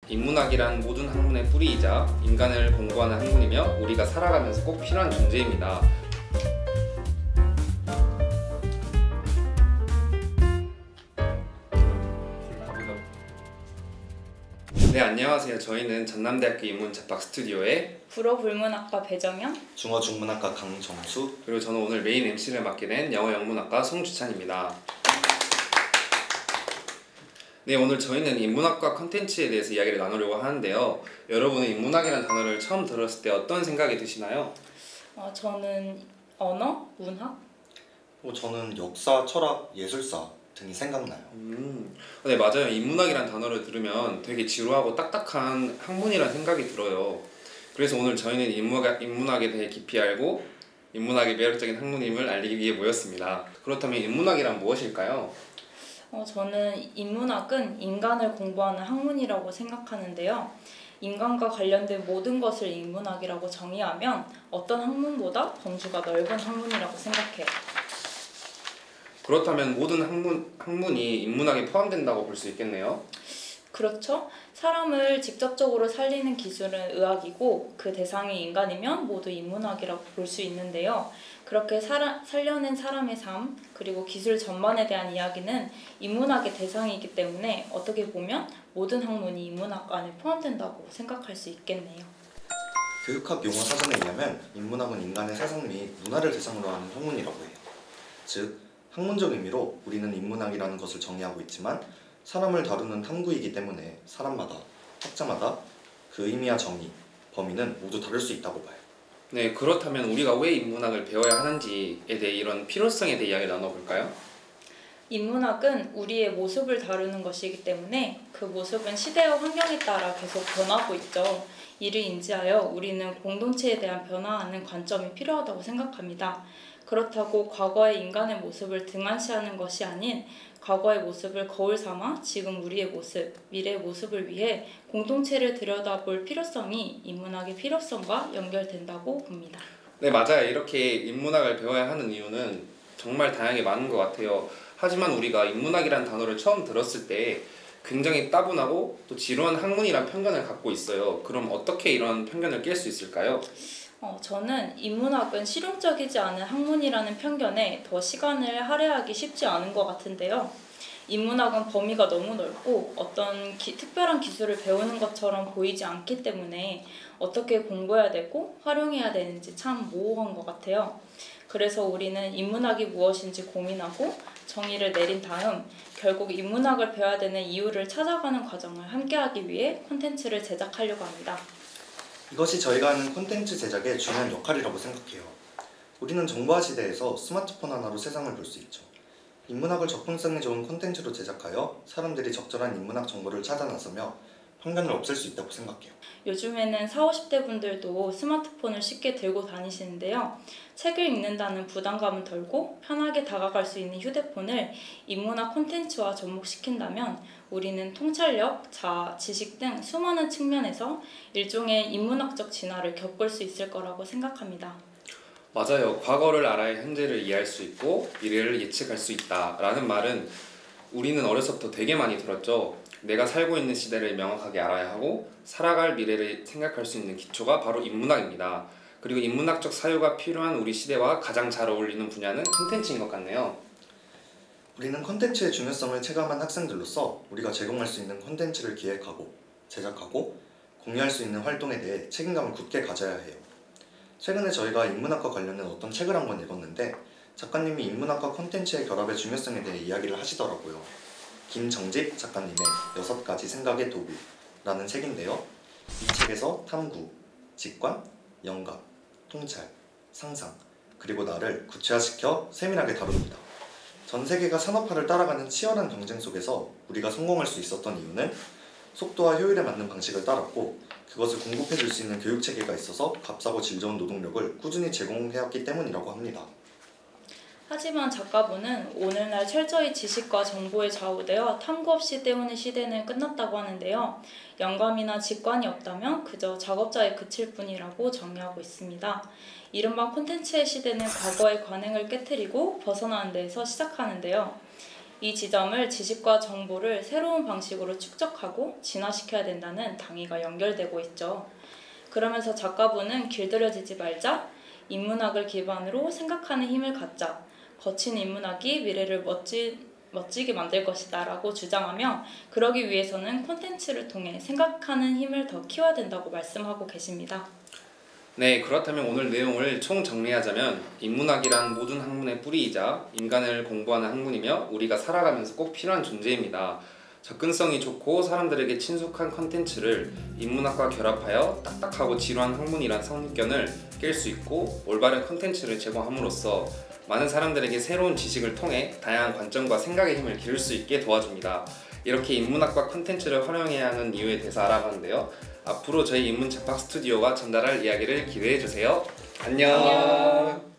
인문학이란 모든 학문의 뿌리이자 인간을 공부하는 학문이며 우리가 살아가면서 꼭 필요한 존재입니다. 네, 안녕하세요. 저희는 전남대학교 인문잡박 스튜디오의 불어불문학과 배정현, 중어중문학과 강정수, 그리고 저는 오늘 메인 MC를 맡게 된 영어영문학과 송주찬입니다. 네, 오늘 저희는 인문학과 컨텐츠에 대해서 이야기를 나누려고 하는데요. 여러분은 인문학이라는 단어를 처음 들었을 때 어떤 생각이 드시나요? 저는 언어, 문학? 저는 역사, 철학, 예술사 등이 생각나요. 네, 맞아요. 인문학이라는 단어를 들으면 되게 지루하고 딱딱한 학문이라는 생각이 들어요. 그래서 오늘 저희는 인문학에 대해 깊이 알고 인문학의 매력적인 학문임을 알리기 위해 모였습니다. 그렇다면 인문학이란 무엇일까요? 저는 인문학은 인간을 공부하는 학문이라고 생각하는데요. 인간과 관련된 모든 것을 인문학이라고 정의하면 어떤 학문보다 범주가 넓은 학문이라고 생각해요. 그렇다면 모든 학문이 인문학에 포함된다고 볼 수 있겠네요. 그렇죠. 사람을 직접적으로 살리는 기술은 의학이고 그 대상이 인간이면 모두 인문학이라고 볼 수 있는데요. 그렇게 살려낸 사람의 삶 그리고 기술 전반에 대한 이야기는 인문학의 대상이기 때문에 어떻게 보면 모든 학문이 인문학 안에 포함된다고 생각할 수 있겠네요. 교육학 용어 사전에 의하면 인문학은 인간의 사상 및 문화를 대상으로 하는 학문이라고 해요. 즉, 학문적 의미로 우리는 인문학이라는 것을 정의하고 있지만 사람을 다루는 탐구이기 때문에 사람마다, 학자마다 그 의미와 정의, 범위는 모두 다를 수 있다고 봐요. 네, 그렇다면 우리가 왜 인문학을 배워야 하는지에 대해 이런 필요성에 대해 이야기를 나눠볼까요? 인문학은 우리의 모습을 다루는 것이기 때문에 그 모습은 시대와 환경에 따라 계속 변하고 있죠. 이를 인지하여 우리는 공동체에 대한 변화하는 관점이 필요하다고 생각합니다. 그렇다고 과거의 인간의 모습을 등한시하는 것이 아닌 과거의 모습을 거울 삼아 지금 우리의 모습, 미래의 모습을 위해 공동체를 들여다볼 필요성이 인문학의 필요성과 연결된다고 봅니다. 네, 맞아요. 이렇게 인문학을 배워야 하는 이유는 정말 다양하게 많은 것 같아요. 하지만 우리가 인문학이라는 단어를 처음 들었을 때 굉장히 따분하고 또 지루한 학문이란 편견을 갖고 있어요. 그럼 어떻게 이런 편견을 깰 수 있을까요? 저는 인문학은 실용적이지 않은 학문이라는 편견에 더 시간을 할애하기 쉽지 않은 것 같은데요. 인문학은 범위가 너무 넓고 어떤 특별한 기술을 배우는 것처럼 보이지 않기 때문에 어떻게 공부해야 되고 활용해야 되는지 참 모호한 것 같아요. 그래서 우리는 인문학이 무엇인지 고민하고 정의를 내린 다음 결국 인문학을 배워야 되는 이유를 찾아가는 과정을 함께하기 위해 콘텐츠를 제작하려고 합니다. 이것이 저희가 하는 콘텐츠 제작의 중요한 역할이라고 생각해요. 우리는 정보화 시대에서 스마트폰 하나로 세상을 볼 수 있죠. 인문학을 접근성이 좋은 콘텐츠로 제작하여 사람들이 적절한 인문학 정보를 찾아 나서며 편견을 없앨 수 있다고 생각해요. 요즘에는 40, 50대 분들도 스마트폰을 쉽게 들고 다니시는데요. 책을 읽는다는 부담감은 덜고 편하게 다가갈 수 있는 휴대폰을 인문학 콘텐츠와 접목시킨다면 우리는 통찰력, 자아, 지식 등 수많은 측면에서 일종의 인문학적 진화를 겪을 수 있을 거라고 생각합니다. 맞아요. 과거를 알아야 현재를 이해할 수 있고 미래를 예측할 수 있다라는 말은 우리는 어려서부터 되게 많이 들었죠. 내가 살고 있는 시대를 명확하게 알아야 하고 살아갈 미래를 생각할 수 있는 기초가 바로 인문학입니다. 그리고 인문학적 사유가 필요한 우리 시대와 가장 잘 어울리는 분야는 콘텐츠인 것 같네요. 우리는 콘텐츠의 중요성을 체감한 학생들로서 우리가 제공할 수 있는 콘텐츠를 기획하고 제작하고 공유할 수 있는 활동에 대해 책임감을 굳게 가져야 해요. 최근에 저희가 인문학과 관련된 어떤 책을 한권 읽었는데 작가님이 인문학과 콘텐츠의 결합의 중요성에 대해 이야기를 하시더라고요. 김정집 작가님의 6가지 생각의 도구라는 책인데요. 이 책에서 탐구, 직관, 영감, 통찰, 상상, 그리고 나를 구체화시켜 세밀하게 다룹니다. 전 세계가 산업화를 따라가는 치열한 경쟁 속에서 우리가 성공할 수 있었던 이유는 속도와 효율에 맞는 방식을 따랐고 그것을 공급해줄 수 있는 교육체계가 있어서 값싸고 질 좋은 노동력을 꾸준히 제공해왔기 때문이라고 합니다. 하지만 작가분은 오늘날 철저히 지식과 정보에 좌우되어 탐구 없이 때우는 시대는 끝났다고 하는데요. 영감이나 직관이 없다면 그저 작업자에 그칠 뿐이라고 정의하고 있습니다. 이른바 콘텐츠의 시대는 과거의 관행을 깨트리고 벗어나는 데에서 시작하는데요. 이 지점을 지식과 정보를 새로운 방식으로 축적하고 진화시켜야 된다는 당위가 연결되고 있죠. 그러면서 작가분은 길들여지지 말자, 인문학을 기반으로 생각하는 힘을 갖자, 거친 인문학이 미래를 멋지게 만들 것이다 라고 주장하며 그러기 위해서는 콘텐츠를 통해 생각하는 힘을 더 키워야 된다고 말씀하고 계십니다. 네, 그렇다면 오늘 내용을 총 정리하자면 인문학이란 모든 학문의 뿌리이자 인간을 공부하는 학문이며 우리가 살아가면서 꼭 필요한 존재입니다. 접근성이 좋고 사람들에게 친숙한 컨텐츠를 인문학과 결합하여 딱딱하고 지루한 학문이란 선입견을 깰 수 있고 올바른 컨텐츠를 제공함으로써 많은 사람들에게 새로운 지식을 통해 다양한 관점과 생각의 힘을 기를 수 있게 도와줍니다. 이렇게 인문학과 컨텐츠를 활용해야 하는 이유에 대해서 알아봤는데요. 앞으로 저희 인문책방 스튜디오가 전달할 이야기를 기대해주세요. 안녕.